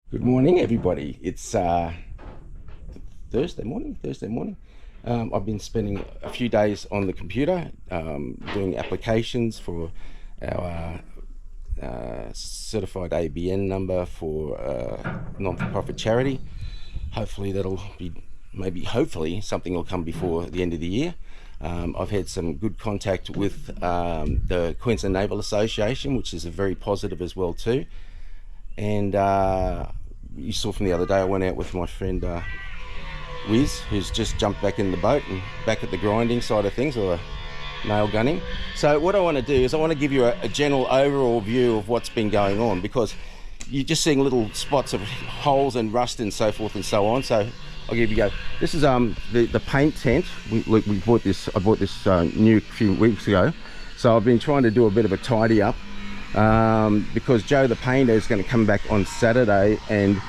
Good morning, everybody. It's Thursday morning. I've been spending a few days on the computer doing applications for our certified ABN number for a non-for-profit charity. Hopefully that'll be, hopefully something will come before the end of the year. I've had some good contact with the Queensland Naval Association, which is a very positive as well too. And you saw from the other day, I went out with my friend Wiz, who's just jumped back in the boat and back at the grinding side of things, or nail gunning. So what I want to do is I want to give you a general overall view of what's been going on, because you're just seeing little spots of holes and rust and so forth and so on. So I'll give you a go. This is the paint tent. We bought this. I bought this new a few weeks ago. So I've been trying to do a bit of a tidy up. Because Joe the painter is going to come back on Saturday and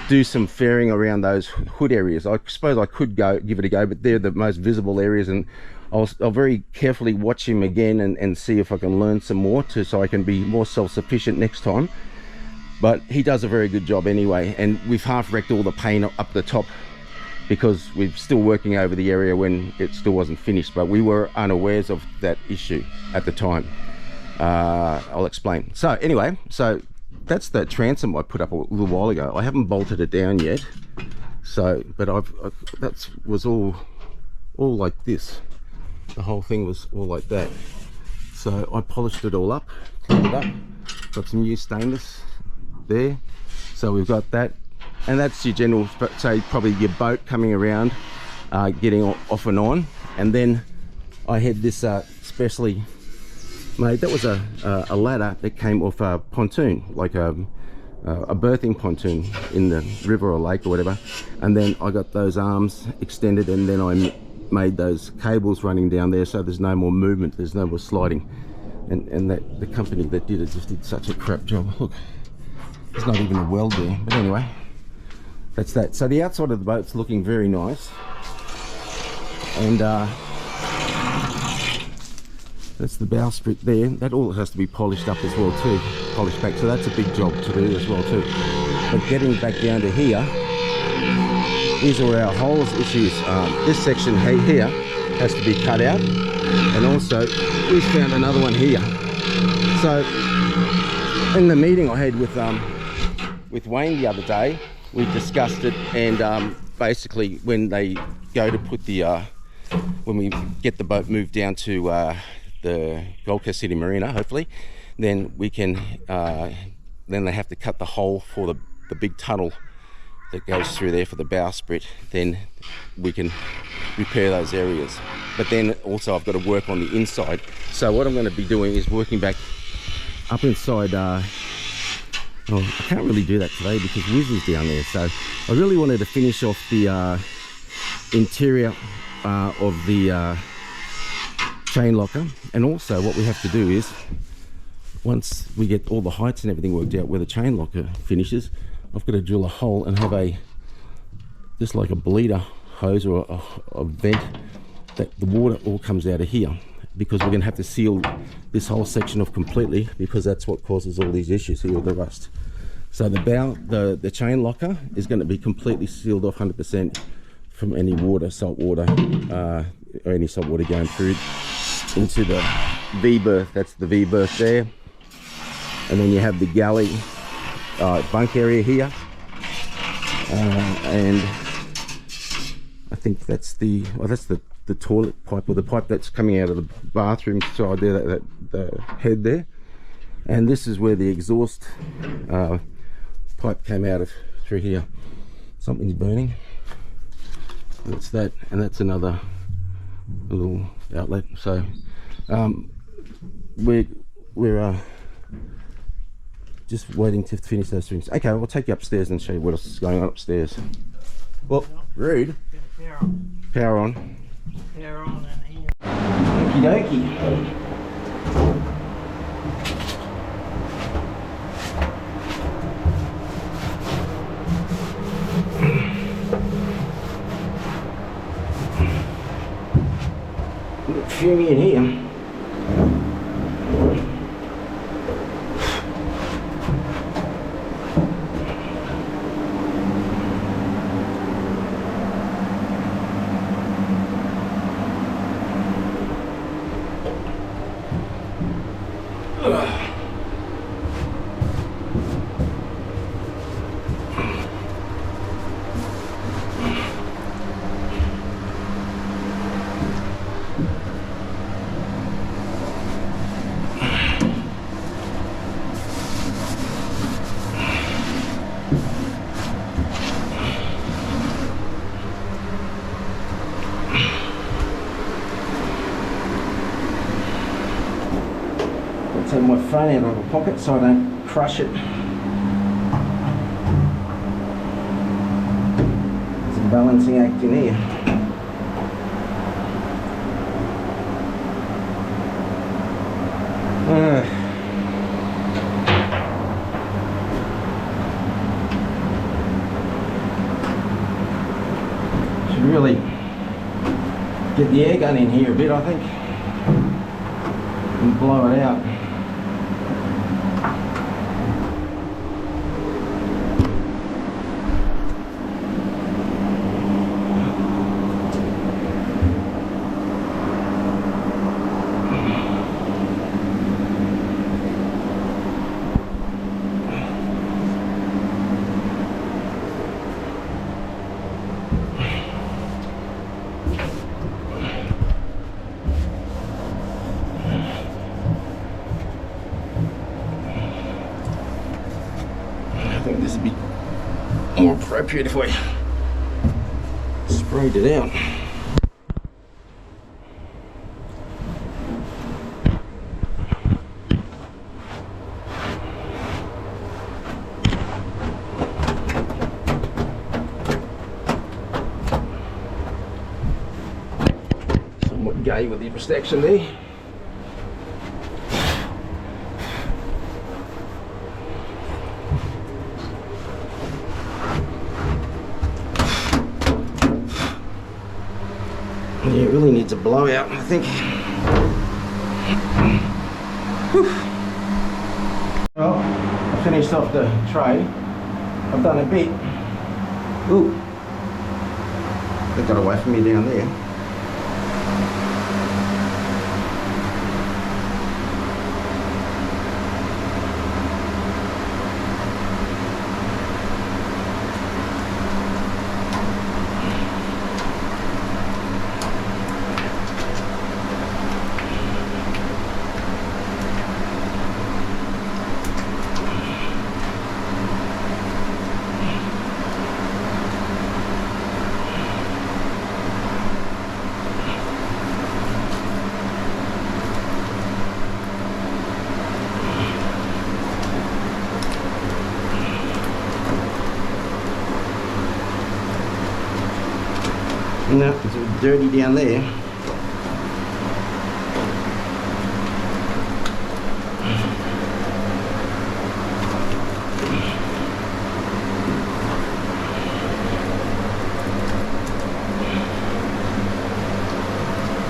do some fairing around those hood areas. I suppose I could give it a go, but they're the most visible areas, and I'll very carefully watch him again and see if I can learn some more so I can be more self-sufficient next time. But he does a very good job anyway, and we've half wrecked all the paint up the top because we're still working over the area when it still wasn't finished, but we were unawares of that issue at the time. I'll explain. So anyway, so that's the transom I put up a little while ago. I haven't bolted it down yet, so but that was all like this. The whole thing was all like that. So I polished it all up, cleaned it up, got some new stainless there. So we've got that, and that's your general, say probably your boat coming around, getting off and on. And then I had this specially made, that was a ladder that came off a pontoon, like a berthing pontoon in the river or lake or whatever. And then I got those arms extended, and then I made those cables running down there so there's no more movement, there's no more sliding. And that the company that did it just did such a crap job. Look, there's not even a weld there. But anyway, that's that. So the outside of the boat's looking very nice, and that's the bowsprit there. That all has to be polished up as well too, polished back. So that's a big job to do as well too. But getting back down to here, these are our holes issues. This section here has to be cut out, and also we found another one here. So in the meeting I had with Wayne the other day, we discussed it, and basically when they go to put the when we get the boat moved down to the Gold Coast City Marina, hopefully, then we can then they have to cut the hole for the big tunnel that goes through there for the bowsprit. Then we can repair those areas. But then also I've got to work on the inside. So what I'm going to be doing is working back up inside. I can't really do that today because Wiz is down there. So I really wanted to finish off the interior of the chain locker. And also what we have to do is, once we get all the heights and everything worked out where the chain locker finishes, I've got to drill a hole and have just like a bleeder hose or a vent that the water all comes out of here, because we're going to have to seal this whole section off completely, because that's what causes all these issues here with the rust. So the chain locker is going to be completely sealed off 100% from any water, salt water, or any salt water going through into the V-berth. That's the V-berth there. And then you have the galley bunk area here, and I think that's the toilet pipe, or the pipe that's coming out of the bathroom side there, the head there. And this is where the exhaust pipe came out of through here. Something's burning. That's that, and that's another little outlet. So we're just waiting to finish those things. Okay, we'll take you upstairs and show you what else is going on upstairs. Well, rude. Power on. Power on in here. Okie dokie. Fuming in here. phone out of a pocket so I don't crush it. There's a balancing act in here. Should really get the air gun in here a bit, I think, and blow it out. I think this would be more appropriate if I sprayed it out. Somewhat gay with the protection there. Yeah, it really needs a blowout, I think. Whew. Well, I finished off the tray. I've done a bit. Ooh, they got away from me down there. No, it's all dirty down there.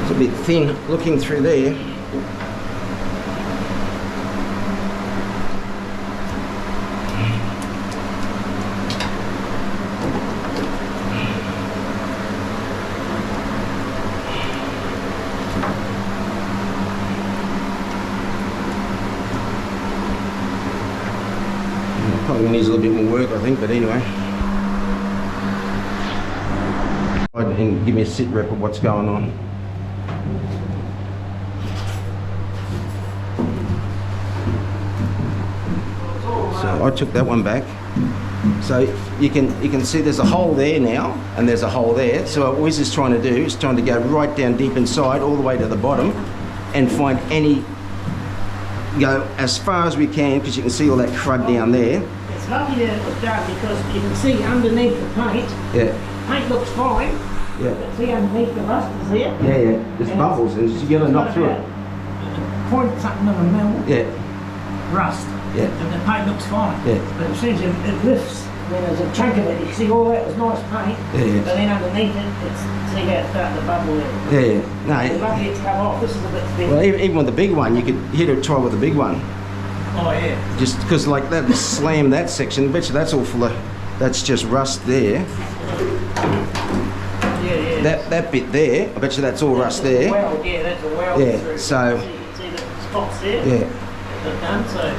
It's a bit thin looking through there. Probably needs a little bit more work, I think, but anyway. And give me a sit rep of what's going on. So I took that one back. So you can see there's a hole there now, and there's a hole there. So what Wiz is trying to do is trying to go right down deep inside, all the way to the bottom, and find any, go as far as we can, because you can see all that crud down there. It's lucky that it was done because you can see underneath the paint. Yeah. Paint looks fine. Yeah. But see underneath the rust is there. Yeah, yeah. There's bubbles, and you got to knock through it. Point something of a mil. Yeah. Rust. Yeah. And the paint looks fine. Yeah. But as soon as it lifts, then there's a chunk of it. You see all that was nice paint. Yeah, yeah. But then underneath it, it's see how it's starting to bubble there. Yeah, yeah. It's No. lucky it's come off. This is a bit thin. Well, even with the big one, you could hit it. Try with the big one. Oh yeah. Just because like that, slam that section. I bet you that's all full of. That's just rust there. Yeah. That bit there, I bet you that's all rust there. Weld, yeah, that's a weld. Yeah, through. so- See the spots there? Yeah. They're done, so.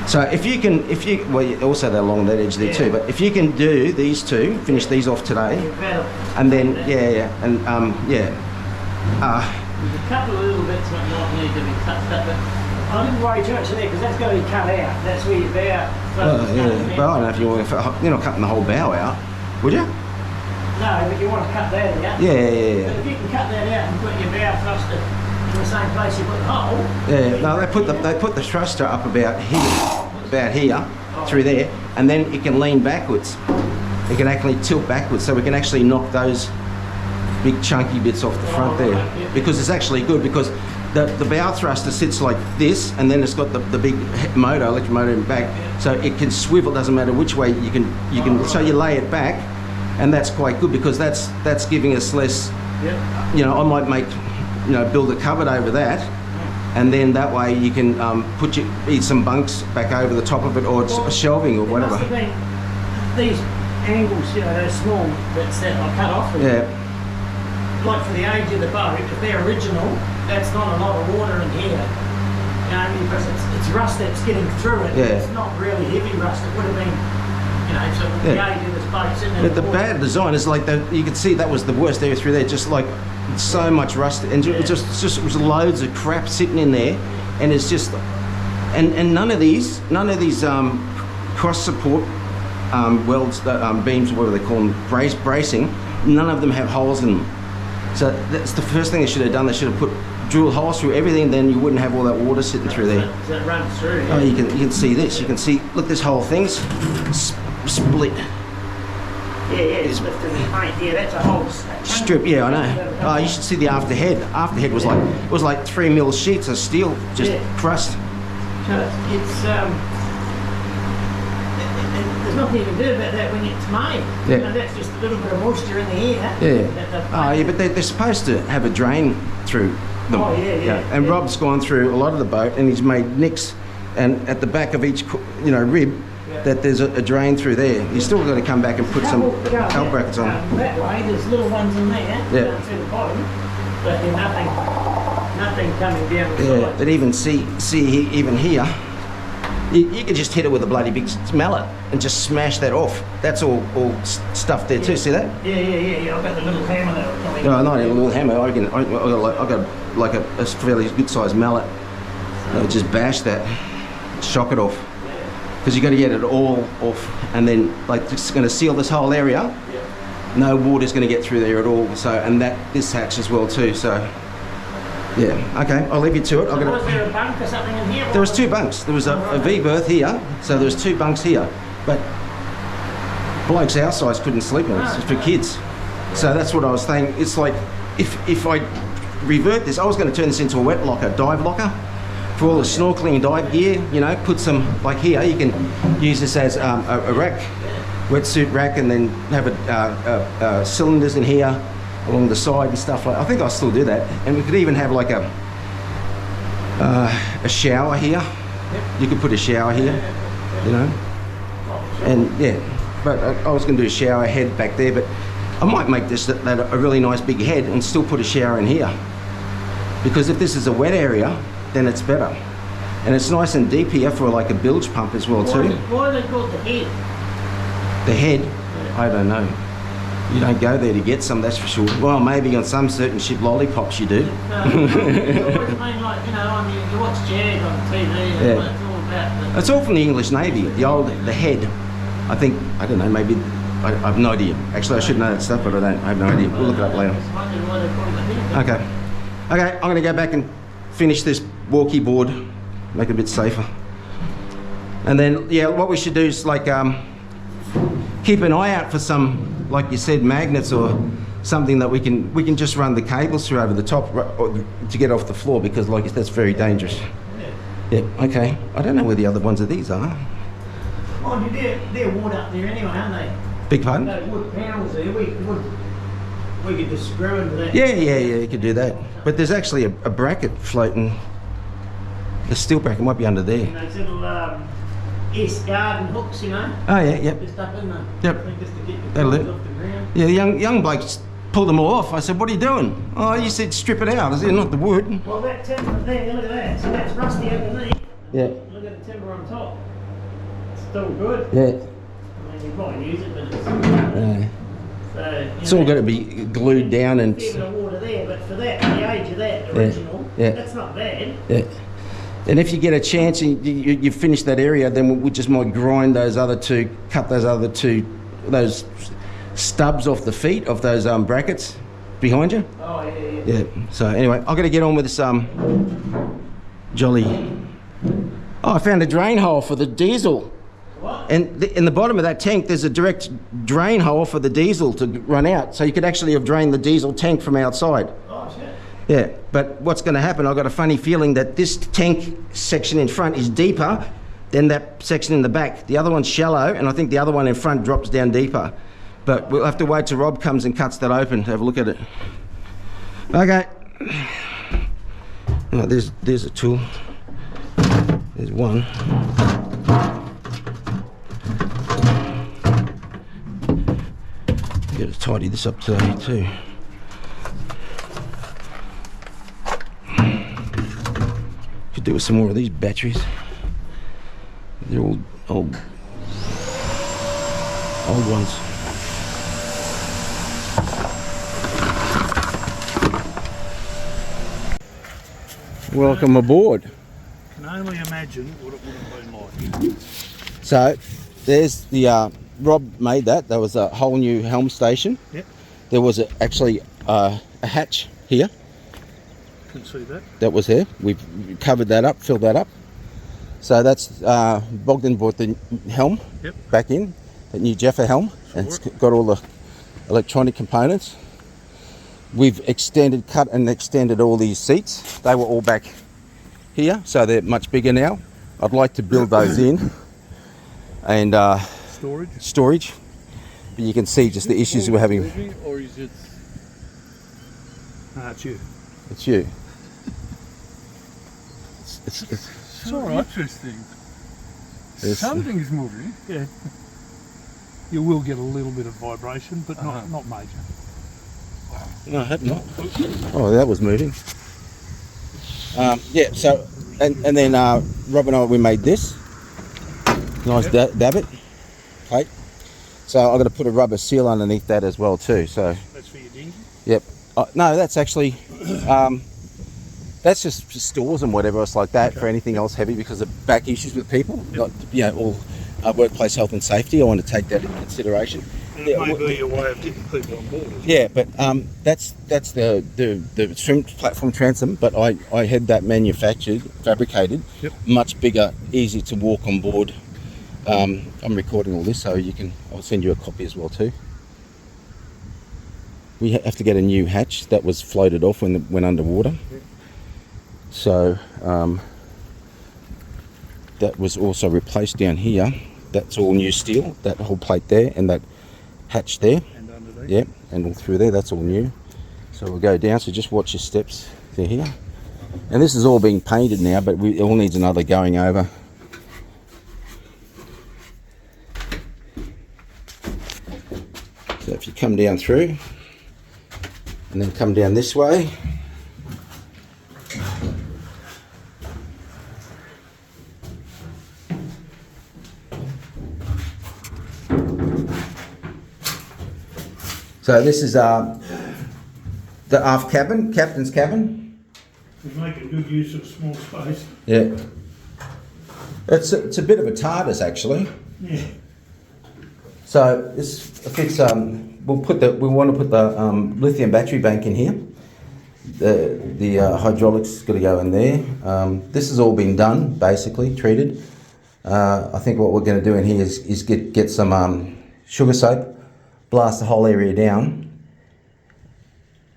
So if you well, also they're along that edge there too. But if you can do these two, finish these off today, You're better. and then yeah, and yeah. There's a couple of little bits that might need to be touched up, but I didn't worry too much there because that's going to be cut out. That's where your bow. Well, yeah. But I don't know if you want to. You're not cutting the whole bow out, would you? No, but you want to cut that out. Yeah. But if you can cut that out and put your bow thruster in the same place you put the hole. Yeah, no, they put the thruster up about here, through there, and then it can lean backwards. It can actually tilt backwards, so we can actually knock those big chunky bits off the front there. Because it's actually good, because the bow thruster sits like this, and then it's got the big motor, electric motor in the back, so it can swivel. Doesn't matter which way you can. So you lay it back, and that's quite good, because that's giving us less. You know, I might make, you know, build a cupboard over that, and then that way you can put some bunks back over the top of it, or shelving or whatever. Must have been these angles, you know, those small bits that I cut off. Like for the age of the boat, if they're original, that's not a lot of water in here. You know, because it's rust that's getting through it. It's not really heavy rust. It would have been, you know, so with the age of this boat sitting in the bad design is like you can see that was the worst area through there. Just like so much rust, and it was loads of crap sitting in there, and it's just and none of these cross support welds, beams, whatever they call them, bracing. None of them have holes in them. So that's the first thing they should have done. They should have drilled holes through everything, then you wouldn't have all that water sitting through there. So it runs through. Oh, you can see this. You can see, look, this whole thing's split. Yeah, it's lifting the paint. Yeah, that's a whole strip. Yeah, I know. Oh, you should see the afterhead. Afterhead was like 3 mil sheets of steel, just crushed. So it's there's nothing you can do about that when it's made. Yeah. You know, that's just a little bit of moisture in the air. Yeah. Oh, yeah, but they're supposed to have a drain through them. Oh, yeah. And Rob's gone through a lot of the boat, and he's made nicks, and at the back of each, you know, rib, that there's a drain through there. You still got to come back and put some L brackets on. That way, there's little ones in there, down through the bottom, but there's nothing coming down the side. But even see even here, you could just hit it with a bloody big mallet and just smash that off. That's all stuff there too. See that? Yeah. I've got the little hammer that. No, not a little hammer. I got like a fairly good sized mallet. I would just bash that, shock it off. Because you got to get it all off, and then like it's going to seal this whole area. No water's going to get through there at all. So, and this hatch as well too. So. Yeah, okay, I'll leave you to it. So was there a bunk or something in here? There was 2 bunks. There was a V berth here, so there was 2 bunks here. But blokes our size couldn't sleep in it. It's for kids. So that's what I was saying. It's like, if I revert this, I was going to turn this into a wet locker, dive locker, for all the snorkeling and dive gear, you know, put some, like here, you can use this as a rack, wetsuit rack, and then have cylinders in here, along the side and stuff like. I think I'll still do that, and we could even have like a shower here. You could put a shower here, you know, and But I was going to do a shower head back there, but I might make this a really nice big head and still put a shower in here, because if this is a wet area, then it's better, and it's nice and deep here for like a bilge pump as well too. Why are they called the head? The head? I don't know. You don't go there to get some, that's for sure. Well, maybe on some certain ship lollipops you do. You always mean like, you know, you watch Jag on TV, and it's all about it's all from the English Navy, the head. I think, I don't know, maybe, I have no idea. Actually, I should know that stuff, but I have no idea. We'll look it up later. Okay, I'm going to go back and finish this walkie board, make it a bit safer. And then, what we should do is like, keep an eye out for some, like you said, magnets or something that we can just run the cables through over the top to get off the floor, because like that's very dangerous. Yeah, okay. I don't know where the other ones of these are. Oh, they're wood up there anyway, aren't they? Big pardon? Those wood panels there, we could just screw into that. Yeah, you could do that. But there's actually a bracket floating. The steel bracket might be under there. And those little S garden hooks, you know? Oh yeah, yep. Just up in there. Yep. Just to get the That'll off do. the ground. Yeah, the young blokes pulled them all off. I said, what are you doing? Oh, you said strip it out. I said, not the wood. Well, that timber there, look at that. So that's rusty underneath. Yeah. Look at the timber on top. It's still good. Yeah. I mean, you might use it, but it's... So, it's all got to be glued down and... There's a bit of water there, but for that, the age of that, original, that's not bad. Yeah. And if you get a chance and you finish that area, then we just might grind those other 2, cut those other 2, those stubs off the feet of those brackets, behind you. Oh, yeah. Yeah. So anyway, I've got to get on with this jolly. Oh, I found a drain hole for the diesel. What? And in the bottom of that tank, there's a direct drain hole for the diesel to run out. So you could actually have drained the diesel tank from outside. Oh, shit. Yeah, but what's going to happen, I've got a funny feeling that this tank section in front is deeper than that section in the back. The other one's shallow, and I think the other one in front drops down deeper. But we'll have to wait till Rob comes and cuts that open to have a look at it. Okay. Oh, there's a tool. There's one. Got to tidy this up today too. Could do with some more of these batteries. They're all old ones. Welcome aboard. Can only imagine what it would have been like. So there's the Rob made that. There was a whole new helm station. Yep. There was actually a hatch here Can see that. that was here. We've covered that up, filled that up. So that's Bogdan brought the helm Yep. back in, the new Jeffer helm, and it's got all the electronic components. We've cut and extended all these seats. They were all back here, so they're much bigger now. I'd like to build those in and Storage. but you can see just the issues we're having. Or is it? It's you. It's you. It's So interesting. It's- Something's moving. Yeah. You will get a little bit of vibration, but not major. No, I hope not. Oh, that was moving. Yeah, so, and then Rob and I, we made this. Nice davit plate. So I've got to put a rubber seal underneath that as well too. So, That's for your dinghy. yep. No, that's actually, that's just for stores and whatever else like that, for anything else heavy because of back issues with people. Not, all workplace health and safety. I want to take that into consideration. And it may be a way of getting people on board. As well. Yeah, but that's the swim platform transom. But I had that fabricated, Yep. much bigger, easy to walk on board. I'm recording all this, so I'll send you a copy as well too. We have to get a new hatch that was floated off when it went underwater. Yep. So that was also replaced down here. That's all new steel. That whole plate there and that hatch there. And underneath. Yep, and all through there, that's all new. So we'll go down, so just watch your steps. They're here. And this is all being painted now, but it all needs another going over. So if you come down through, and then come down this way, so this is the aft cabin, captain's cabin. We make a good use of small space. Yeah. It's a bit of a TARDIS actually. Yeah. So this fits. We want to put the lithium battery bank in here. The hydraulics got to go in there. This has all been done, basically treated. I think what we're going to do in here is get some sugar soap, blast the whole area down,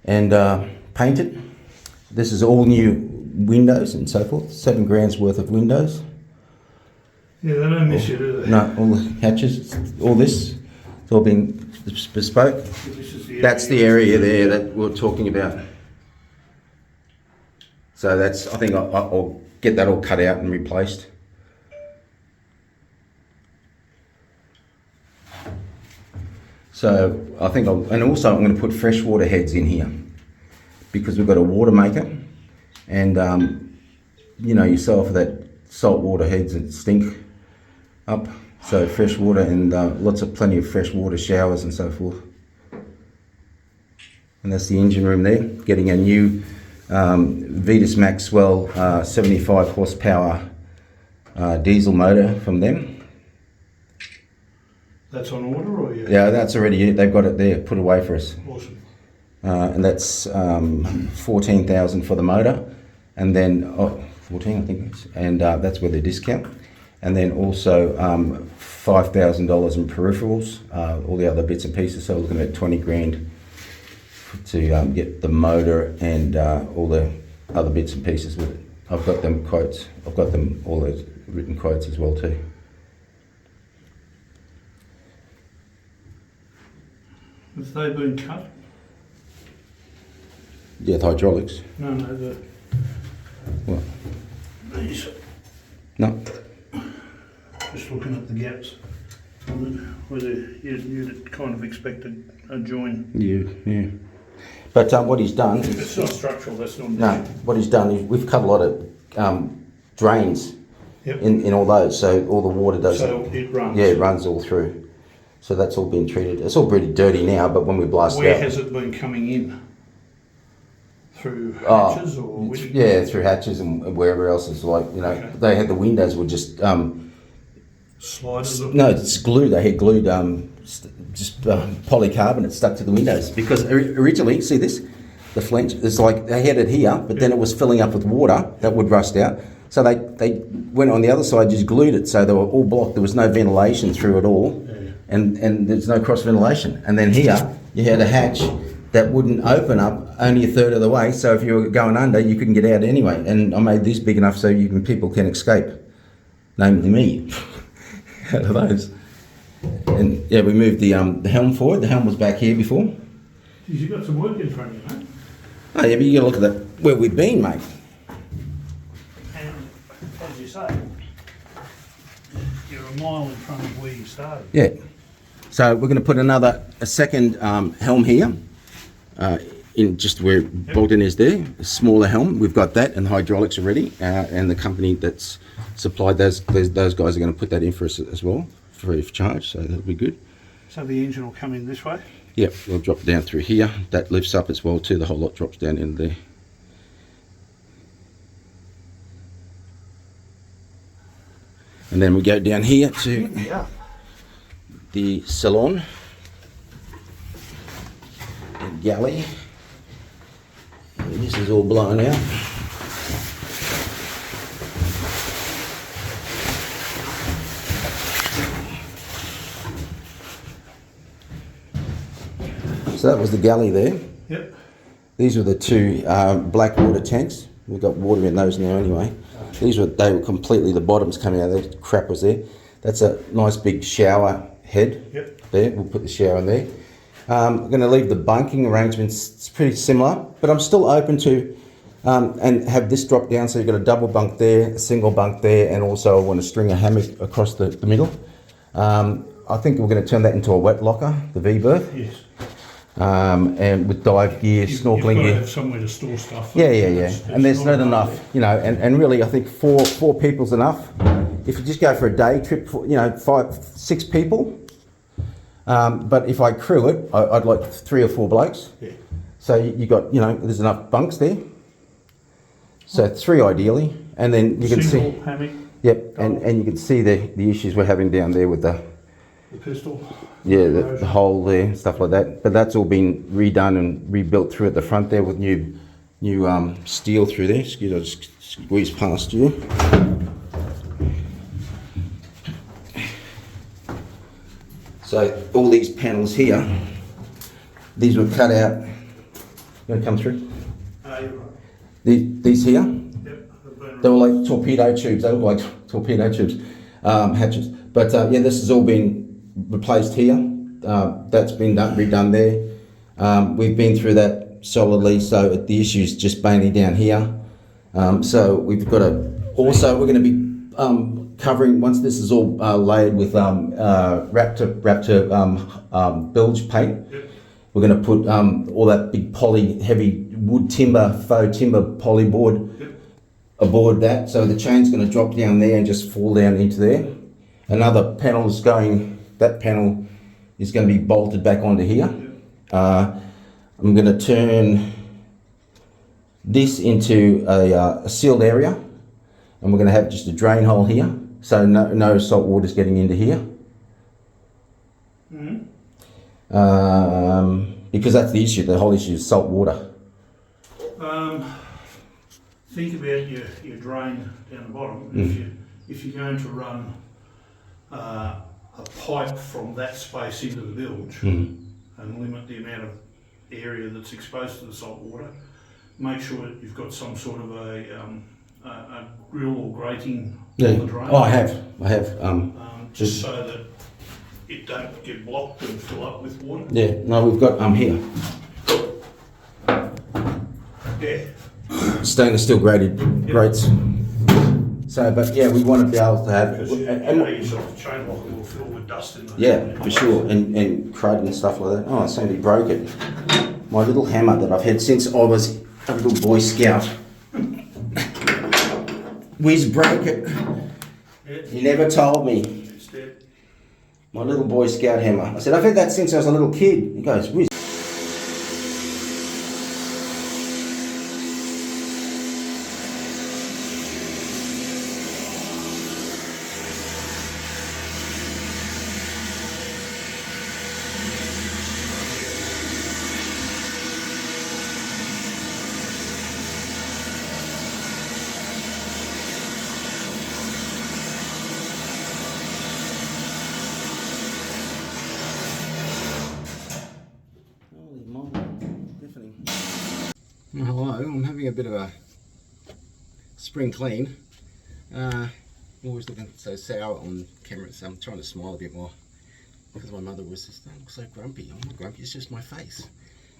and paint it. This is all new windows and so forth. $7 grand's worth of windows. Yeah, they don't miss you, do they? No, all the hatches, all this, it's all been bespoke. This is the That's the area there that we're talking about. So that's, I think I'll get that all cut out and replaced. So I think and also I'm going to put freshwater heads in here because we've got a water maker, and you know yourself that saltwater heads that stink up. So fresh water and plenty of fresh water showers and so forth. And that's the engine room there. Getting a new Vetus Maxwell 75 horsepower diesel motor from them. That's on order, or you? Yeah, that's already it. They've got it there, put away for us. Awesome. and that's 14,000 for the motor, and then 14 I think it is, and that's with a discount, and then also $5,000 in peripherals, all the other bits and pieces. So we're looking at 20 grand to get the motor and all the other bits and pieces with it. I've got them quotes. I've got them all those written quotes as well too. Have they been cut? Yeah, the hydraulics. No, the What? these. No. Just looking at the gaps. Whether you'd kind of expected a join. Yeah. But what he's done is, It's not structural, that's not an no, issue. what he's done is we've cut a lot of drains Yep. in all those, so all the water does. So it runs. Yeah, it runs all through. So that's all been treated. It's all pretty dirty now, but when we blast Where it out, has it been coming in? Through Oh, hatches or which? yeah, through hatches and wherever else is like, you know, Okay. they had the windows were just Sliders? Or no, it's glue. They had glued polycarbonate stuck to the windows because originally, see this, the flange. It's like they had it here, but then it was filling up with water that would rust out. So they went on the other side, just glued it, so they were all blocked. There was no ventilation through it all, and there's no cross ventilation. And then here you had a hatch that wouldn't open up only a third of the way. So if you were going under, you couldn't get out anyway. And I made this big enough so people can escape, namely me. Out of those. And yeah, we moved the helm forward. The helm was back here before. You've got some work in front of you, mate. Oh yeah, but you gotta look at that where we've been, mate. And as you say, you're a mile in front of where you started. Yeah. So we're gonna put a second helm here, in just where Bolton is there. A smaller helm. We've got that, and the hydraulics are ready. And the company that's supplied those guys are going to put that in for us as well, free of charge. So that'll be good. So the engine will come in this way? Yep, we'll drop down through here. That lifts up as well too. The whole lot drops down in there. And then we go down here to the salon and galley. And this is all blown out. So that was the galley there. Yep. These were the two black water tanks. We've got water in those now anyway. They were completely, the bottoms coming out, the crap was there. That's a nice big shower head. Yep. There, we'll put the shower in there. I'm going to leave the bunking arrangements, it's pretty similar, but I'm still open to, and have this drop down, so you've got a double bunk there, a single bunk there, and also I want to string a hammock across the middle. I think we're going to turn that into a wet locker, the V-berth. Yes. And with dive gear, snorkeling You've got to gear. have somewhere to store stuff. Yeah. It's And there's not enough, you know, and really I think four people's enough. If you just go for a day trip, for, you know, 5-6 people. But if I crew it, I'd like 3 or 4 blokes. Yeah. So you got, you know, there's enough bunks there. So 3 ideally, and then you can Single see. hammock, Yep, and you can see the issues we're having down there with the pistol. the hole there and stuff like that. But that's all been redone and rebuilt through at the front there with new steel through there. Excuse, I'll just squeeze past you. So all these panels here, these were cut out. You want to come through? You're right. These here, Yep. they were like torpedo tubes. They look like torpedo tubes, hatches. But yeah, this has all been replaced here. That's been redone there. We've been through that solidly, so the issue's just mainly down here. So we've got also we're going to be covering, once this is all layered with Raptor bilge paint. Yep. We're going to put all that big heavy wood timber, faux timber poly board aboard that. So the chain's going to drop down there and just fall down into there. Another panel is that panel is going to be bolted back onto here. I'm going to turn this into a sealed area, and we're going to have just a drain hole here, so no salt water is getting into here. Because that's the issue. The whole issue is salt water. Think about your drain down the bottom. If you're going to run a pipe from that space into the bilge and limit the amount of area that's exposed to the salt water, make sure that you've got some sort of a grill or grating on the drain. Oh, I have. Just so that it don't get blocked and fill up with water. Yeah. No, we've got here Yeah. stainless steel grates. So, but yeah, we want to be able to have. Because you know yourself, the chain locker will fill with dust in there. Yeah, for sure, and crud and stuff like that. Oh, somebody broke it. My little hammer that I've had since I was a little Boy Scout. Wiz broke it. Yeah. He never told me. It's dead. My little Boy Scout hammer. I said, I've had that since I was a little kid. He goes, Wiz. Holy moly, definitely. Hello, I'm having a bit of a spring clean. Always looking so sour on camera, so I'm trying to smile a bit more because my mother was just so grumpy. I'm not grumpy, it's just my face.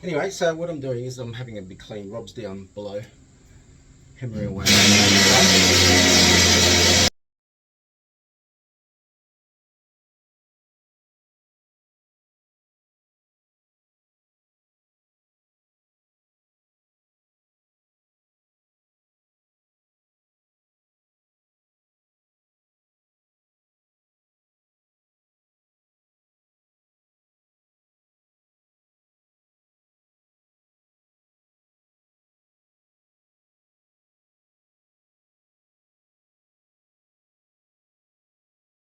Anyway, so what I'm doing is I'm having a big clean. Rob's down below, hammering away.